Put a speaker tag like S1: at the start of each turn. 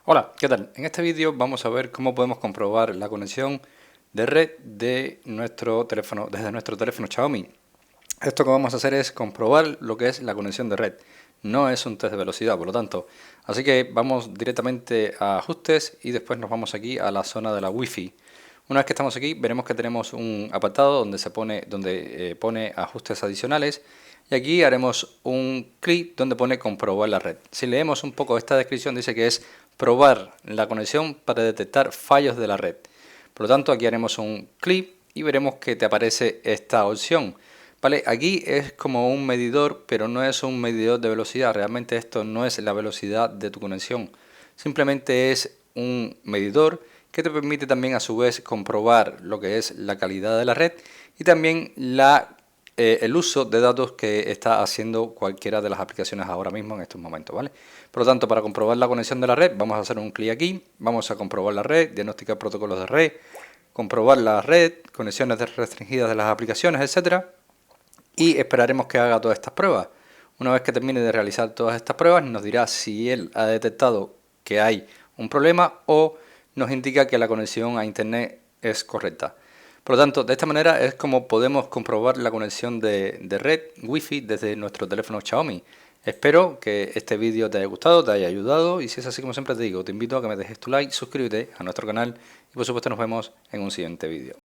S1: Hola, ¿qué tal? En este vídeo vamos a ver cómo podemos comprobar la conexión de red de nuestro teléfono, desde nuestro teléfono Xiaomi. Esto que vamos a hacer es comprobar lo que es la conexión de red. No es un test de velocidad, por lo tanto. Así que vamos directamente a ajustes y después nos vamos aquí a la zona de la Wi-Fi. Una vez que estamos aquí, veremos que tenemos un apartado donde pone ajustes adicionales. Y aquí haremos un clic donde pone comprobar la red. Si leemos un poco esta descripción, dice que es probar la conexión para detectar fallos de la red. Por lo tanto, aquí haremos un clic y veremos que te aparece esta opción. Vale, aquí es como un medidor, pero no es un medidor de velocidad. Realmente esto no es la velocidad de tu conexión. Simplemente es un medidor que te permite también a su vez comprobar lo que es la calidad de la red y también el uso de datos que está haciendo cualquiera de las aplicaciones ahora mismo en estos momentos, ¿vale? Por lo tanto, para comprobar la conexión de la red, vamos a hacer un clic aquí, vamos a comprobar la red, diagnosticar protocolos de red, comprobar la red, conexiones restringidas de las aplicaciones, etcétera, y esperaremos que haga todas estas pruebas. Una vez que termine de realizar todas estas pruebas, nos dirá si él ha detectado que hay un problema o nos indica que la conexión a internet es correcta. Por lo tanto, de esta manera es como podemos comprobar la conexión de red Wi-Fi desde nuestro teléfono Xiaomi. Espero que este vídeo te haya gustado, te haya ayudado y si es así, como siempre te digo, te invito a que me dejes tu like, suscríbete a nuestro canal y por supuesto nos vemos en un siguiente vídeo.